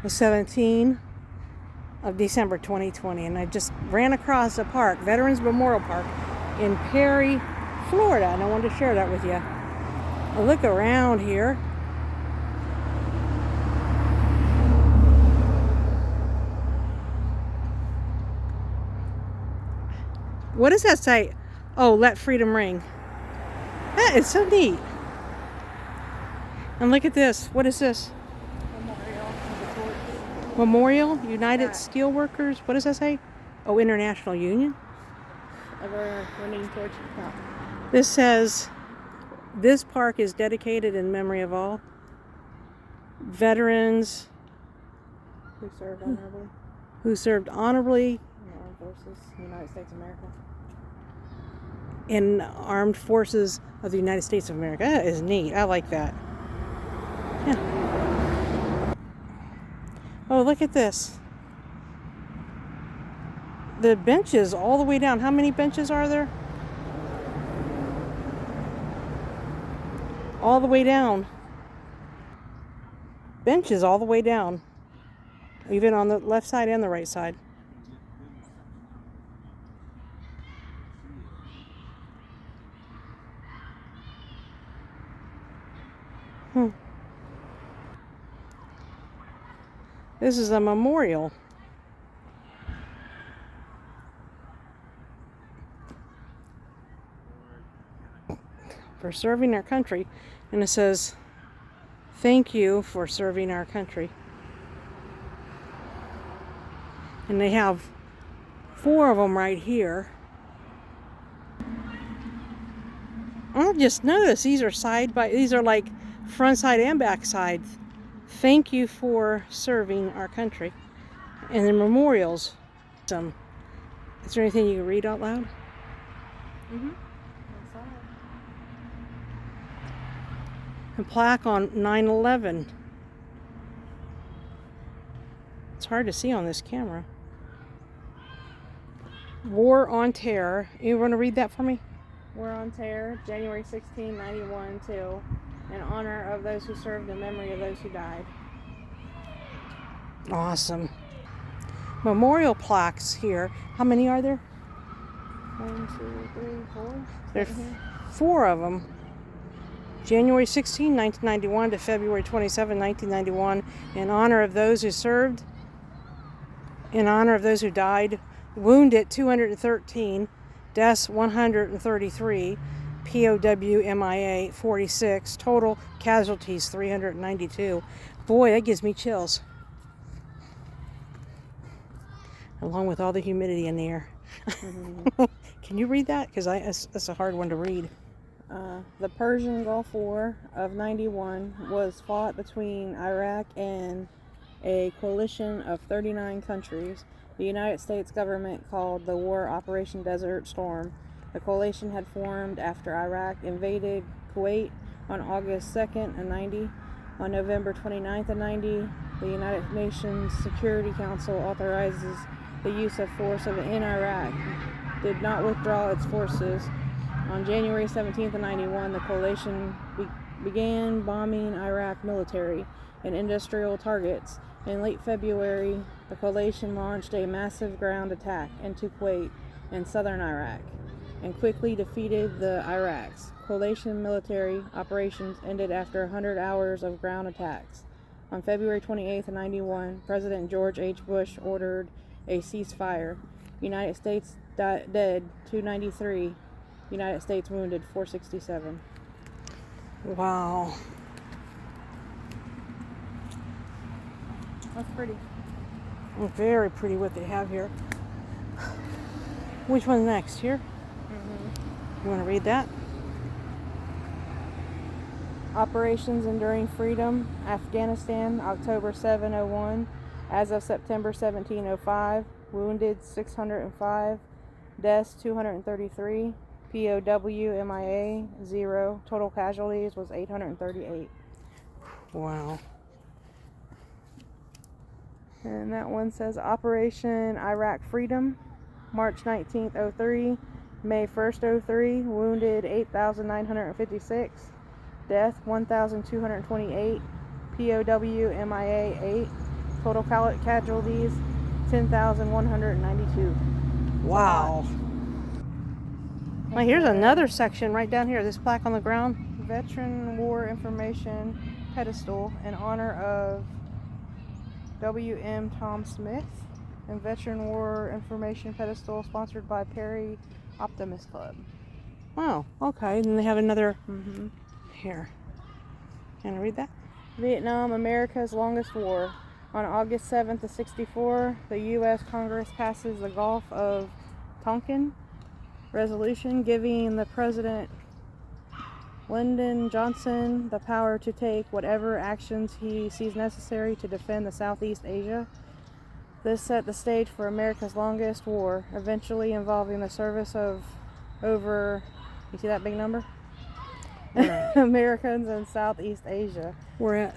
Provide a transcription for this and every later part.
the 17th of December 2020, and I just ran across a park, Veterans Memorial Park in Perry, Florida, and I wanted to share that with you. A look around here. What does that say? Oh, let freedom ring. That is so neat. And look at this. What is this? Memorial United Steelworkers. What does that say? Oh, International Union. Running torch. This says, this park is dedicated in memory of all veterans Who served honorably who served honorably in the armed forces of the United States of America. in armed forces of the United States of America. That is neat. I like that. Yeah. Oh, look at this. The benches all the way down. How many benches are there? All the way down. Benches all the way down. Even on the left side and the right side. This is a memorial. For serving our country. And it says, thank you for serving our country. And they have 4 of them right here. I just noticed these are like front side and back side. Thank you for serving our country. And the memorials. Is there anything you can read out loud? A plaque on 9/11. It's hard to see on this camera. War on Terror. You want to read that for me? War on Terror, January 16, 91, to in honor of those who served in memory of those who died. Awesome. Memorial plaques here. How many are there? 1, 2, 3, 4. There's 4 of them. January 16, 1991 to February 27, 1991, in honor of those who served, in honor of those who died, wounded 213, deaths 133, POW MIA 46, total casualties 392. Boy, that gives me chills. Along with all the humidity in the air. Can you read that? Because that's a hard one to read. The Persian Gulf War of 91 was fought between Iraq and a coalition of 39 countries. The United States government called the war Operation Desert Storm. The coalition had formed after Iraq invaded Kuwait on August 2nd of 90. On November 29th of 90, the United Nations Security Council authorizes the use of force in Iraq. Did not withdraw its forces. On January 17th of 91, the coalition began bombing Iraq military and industrial targets. In late February, the coalition launched a massive ground attack into Kuwait and southern Iraq and quickly defeated the Iraqs. Coalition military operations ended after 100 hours of ground attacks. On February 28th of 91, President George H. Bush ordered a ceasefire. United States dead 293. United States wounded 467. Wow. That's pretty. Very pretty what they have here. Which one's next? Here? You want to read that? Operations Enduring Freedom, Afghanistan, October 701. As of September 1705, wounded 605, deaths 233, POW MIA 0, total casualties was 838. Wow. And that one says Operation Iraq Freedom, March 19th, 03, May 1st, 03, wounded 8,956, death 1,228, POW MIA 8, Total casualties, 10,192. Wow. Well, here's another section right down here. This plaque on the ground. Veteran War Information Pedestal in honor of W.M. Tom Smith, and Veteran War Information Pedestal sponsored by Perry Optimist Club. Oh, okay. Then they have another here. Can I read that? Vietnam, America's longest war. On August 7th of 64, the U.S. Congress passes the Gulf of Tonkin resolution giving the President Lyndon Johnson the power to take whatever actions he sees necessary to defend the Southeast Asia. This set the stage for America's longest war, eventually involving the service of over, you see that big number? Right. Americans in Southeast Asia. We're at,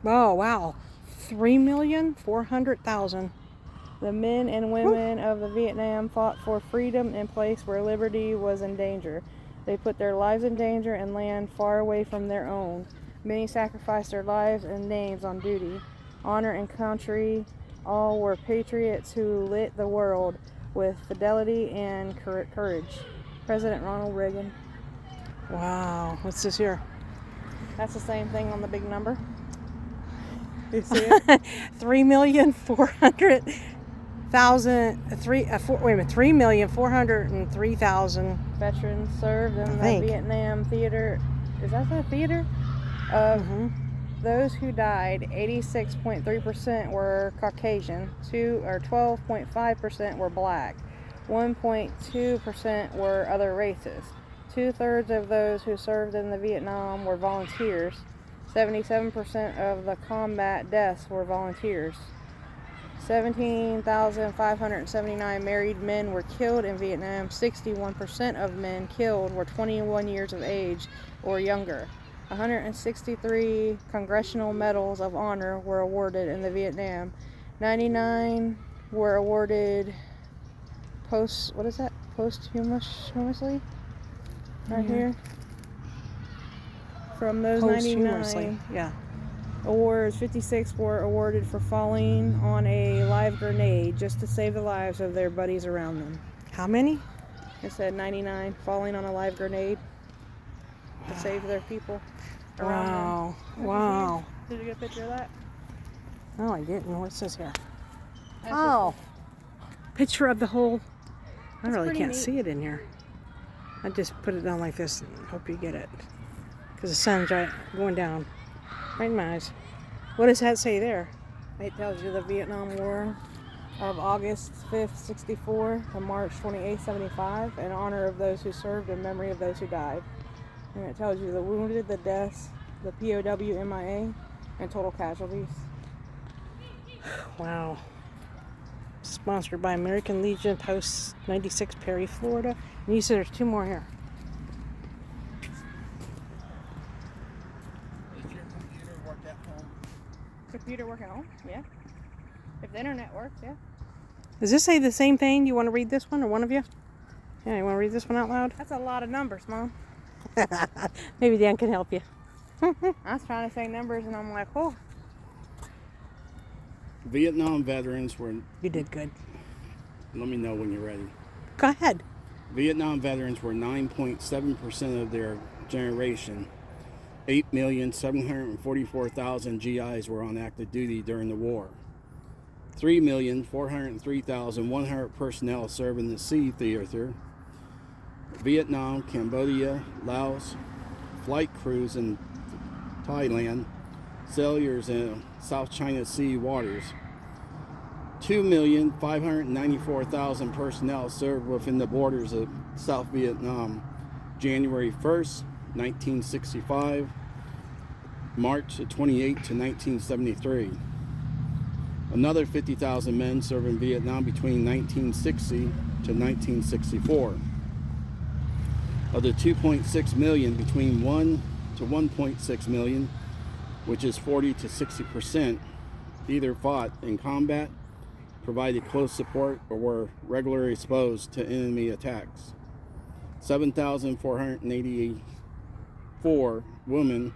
oh wow, 3,400,000. The men and women of the Vietnam fought for freedom in a place where liberty was in danger. They put their lives in danger and land far away from their own. Many sacrificed their lives and names on duty. Honor and country, all were patriots who lit the world with fidelity and courage. President Ronald Reagan. Wow, what's this here? That's the same thing on the big number. You see it? 3,403,000 veterans served in the Vietnam theater. Is that the theater? Those who died, 86.3% were Caucasian, 12.5% were black, 1.2% were other races. 2/3 of those who served in the Vietnam were volunteers. 77% of the combat deaths were volunteers. 17,579 married men were killed in Vietnam. 61% of men killed were 21 years of age or younger. 163 Congressional Medals of Honor were awarded in the Vietnam. 99 were awarded posthumously? Right here. From those 99 awards, 56 were awarded for falling on a live grenade just to save the lives of their buddies around them. How many? It said 99 falling on a live grenade to save their people around them. Wow. Did you get a picture of that? No, I didn't. What's this here? That's Picture of the whole. I That's really can't neat. see it in here. I just put it down like this and hope you get it. Because the sun's right going down. Right in my eyes. What does that say there? It tells you the Vietnam War of August 5th, 64 to March 28th, 75, in honor of those who served and memory of those who died. And it tells you the wounded, the deaths, the POW, MIA, and total casualties. Wow. Sponsored by American Legion, Post 96, Perry, Florida. And you said there's 2 more here. Does your computer work at home? Computer work at home? Yeah. If the internet works, yeah. Does this say the same thing? You want to read this one, or one of you? Yeah, you want to read this one out loud? That's a lot of numbers, Mom. Maybe Dan can help you. I was trying to say numbers, and I'm like, oh. Vietnam veterans were, You did good. let me know when you're ready. Go ahead. Vietnam veterans were 9.7% of their generation. 8,744,000 GIs were on active duty during the war. 3,403,100 personnel served in the sea theater. Vietnam, Cambodia, Laos, flight crews in Thailand, sailors in South China Sea waters. 2,594,000 personnel served within the borders of South Vietnam, January 1st, 1965, March 28 to 1973. Another 50,000 men served in Vietnam between 1960 to 1964. Of the 2.6 million, between 1 to 1.6 million, which is 40 to 60%, either fought in combat, provided close support, or were regularly exposed to enemy attacks. 7,484 women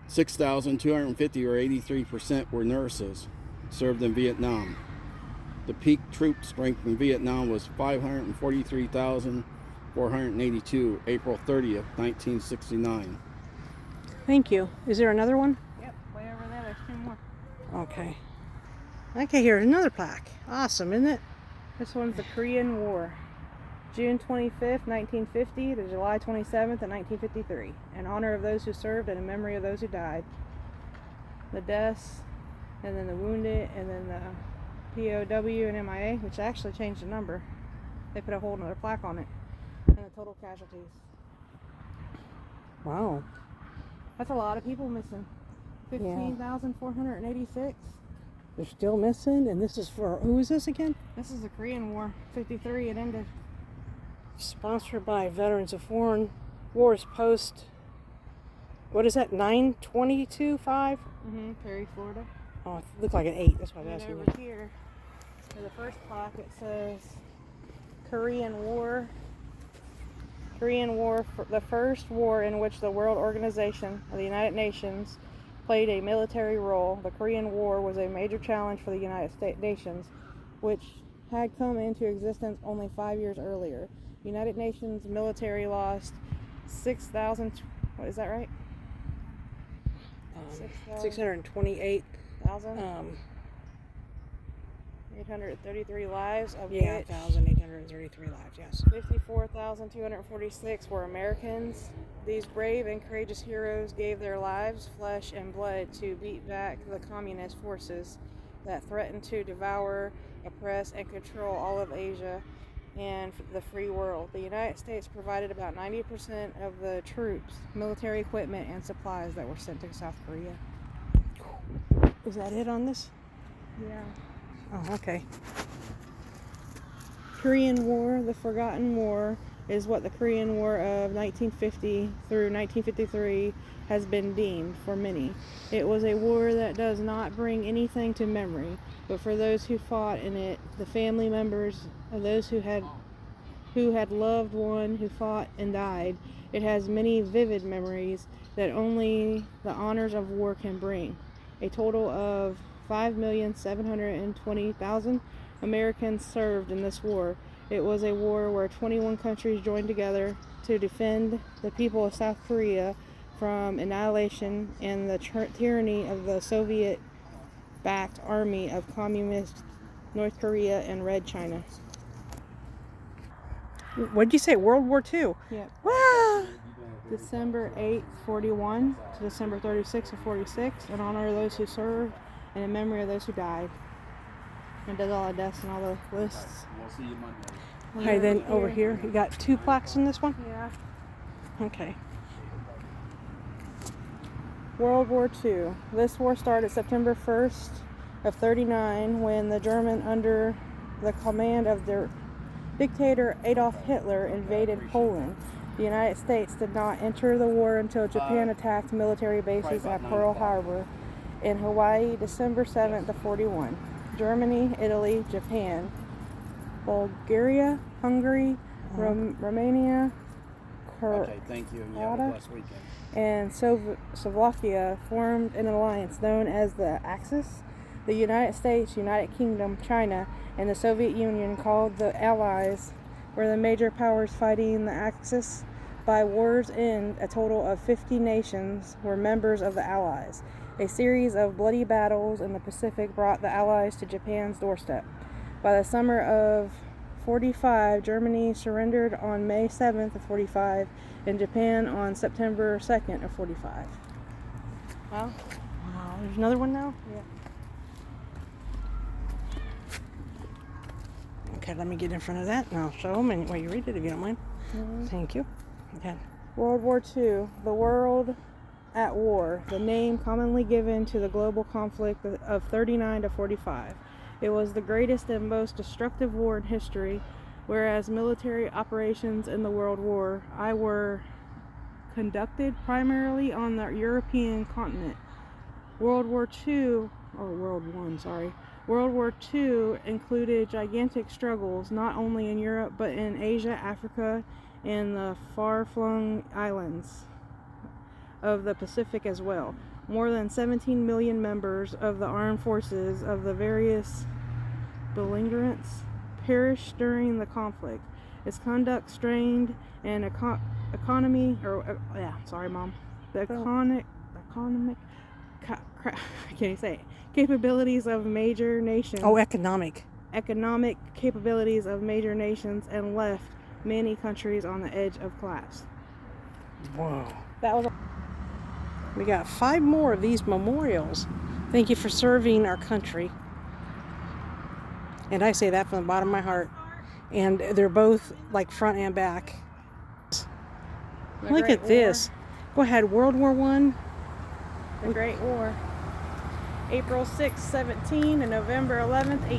6,250 or 83% were nurses served in Vietnam. The peak troop strength in Vietnam was 543,482, April 30th, 1969. Thank you. Is there another one? Yep, way over there, there's two more. Okay. Okay, here's another plaque. Awesome, isn't it? This one's the Korean War. June 25th, 1950 to July 27th of 1953. In honor of those who served and in memory of those who died. The deaths, and then the wounded, and then the POW and MIA, which actually changed the number. They put a whole nother plaque on it. And the total casualties. Wow. That's a lot of people missing. 15,486. They're still missing, and this is for, who is this again? This is the Korean War. 53, it ended. Sponsored by Veterans of Foreign Wars Post, what is that, 9/22/5? Perry, Florida. Oh, it looked like an 8, that's why I was And asking you. over here, for the first plaque, it says Korean War. Korean War, the first war in which the World Organization of the United Nations played a military role. The Korean War was a major challenge for the United States nations, which had come into existence only 5 years earlier. United Nations military lost 6,000. What is that right? 628. 833 lives, of Yeah, which 1,833 lives, yes. 54,246 were Americans. These brave and courageous heroes gave their lives, flesh, and blood to beat back the communist forces that threatened to devour, oppress, and control all of Asia and the free world. The United States provided about 90% of the troops, military equipment, and supplies that were sent to South Korea. Is that it on this? Yeah. Oh, okay. Korean War, the Forgotten War, is what the Korean War of 1950 through 1953 has been deemed for many. It was a war that does not bring anything to memory, but for those who fought in it, the family members of those who had loved one who fought and died, it has many vivid memories that only the honors of war can bring. A total of 5,720,000 Americans served in this war. It was a war where 21 countries joined together to defend the people of South Korea from annihilation and the tyranny of the Soviet-backed army of communist North Korea and Red China. What'd you say, World War II? Yep. Wow! December 8th, 41 to December 36th of 46, in honor of those who served and in memory of those who died. And does all the deaths and all the lists. We'll see you Monday. Okay, then over here, you got 2 plaques in this one? Yeah. Okay. World War II. This war started September 1st of 39 when the German, under the command of their dictator Adolf Hitler, invaded Poland. The United States did not enter the war until Japan attacked military bases at Pearl Harbor in Hawaii, December 7th of 41. Germany, Italy, Japan, Bulgaria, Hungary, Romania, Okay, thank you. And you have a blessed weekend. and Slovakia formed an alliance known as the Axis. The United States, United Kingdom, China, and the Soviet Union, called the Allies, were the major powers fighting the Axis. By war's end, a total of 50 nations were members of the Allies. A series of bloody battles in the Pacific brought the Allies to Japan's doorstep. By the summer of 45, Germany surrendered on May 7th of 45, and Japan on September 2nd of 45. Well, Wow, there's another one now? yeah. Okay, let me get in front of that and I'll show them and while you read it if you don't mind. Thank you. Okay. World War II, the world at war, the name commonly given to the global conflict of 39 to 45. It was the greatest and most destructive war in history, whereas military operations in the World War I were conducted primarily on the European continent. World War II included gigantic struggles not only in Europe but in Asia, Africa, and the far-flung islands of the Pacific as well. More than 17 million members of the armed forces of the various belligerents perished during the conflict. Its conduct strained and economy, or sorry, Mom. The economic, I can't even say it. Capabilities of major nations. Oh, economic Capabilities of major nations, and left many countries on the edge of collapse. Whoa. That was. We got 5 more of these memorials. Thank you for serving our country. And I say that from the bottom of my heart. And they're both like front and back. Look at this. Go ahead, World War I. The Great War. April 6th, 17 and November 11th, 18.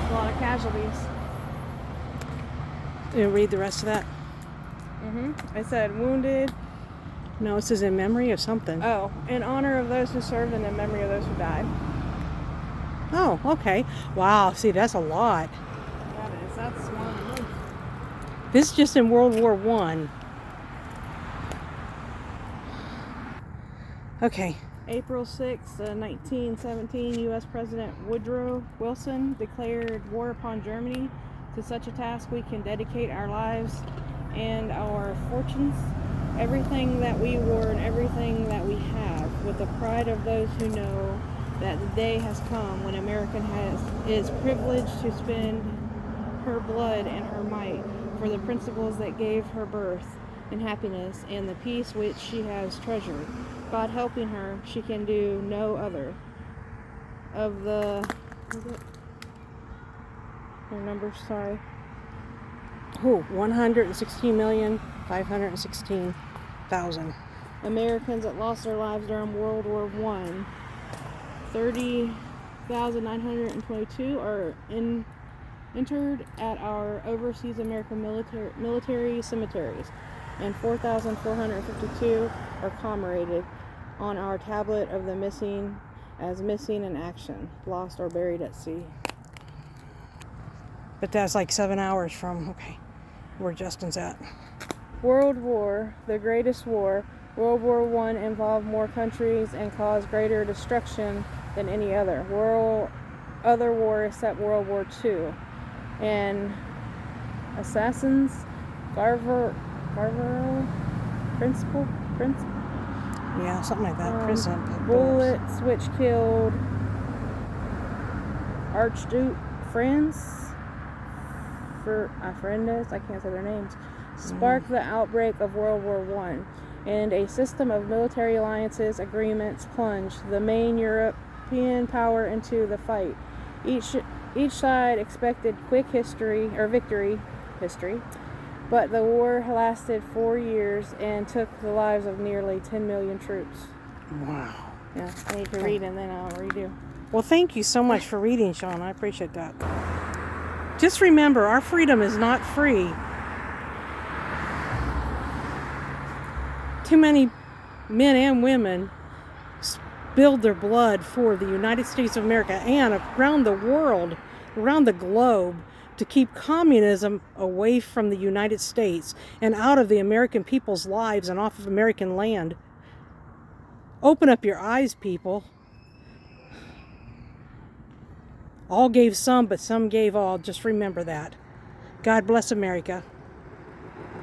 A lot of casualties. You read the rest of that? It said wounded. No, it says in memory of something. Oh, in honor of those who served and in memory of those who died. Oh, okay. Wow, see, that's a lot. That is. That's one of the most. This is just in World War I. Okay. April 6, 1917, U.S. President Woodrow Wilson declared war upon Germany. To such a task we can dedicate our lives and our fortunes, everything that we were and everything that we have, with the pride of those who know that the day has come when America is privileged to spend her blood and her might for the principles that gave her birth and happiness and the peace which she has treasured. God helping her, she can do no other. Of the numbers, sorry. Oh, 116,516,000. Americans that lost their lives during World War I. 30,922 are interred at our overseas American military cemeteries, and 4,452 are commemorated on our tablet of the missing as missing in action, lost or buried at sea. But that's like 7 hours from, okay, where Justin's at. World War, the greatest war. World War I involved more countries and caused greater destruction than any other war except World War II. And assassins, Garver principle, Yeah, something like that. Prison. bullets which killed Archduke Friendes, I can't say their names, sparked the outbreak of World War I, and a system of military alliances agreements plunged the main European power into the fight. Each side expected quick victory, but the war lasted 4 years and took the lives of nearly 10 million troops. Wow. Yeah, I need to read and then I'll redo. Well, thank you so much for reading, Sean. I appreciate that. Just remember, our freedom is not free. Too many men and women spilled their blood for the United States of America and around the world, around the globe, to keep communism away from the United States and out of the American people's lives and off of American land. Open up your eyes, people. All gave some, but some gave all. Just remember that. God bless America.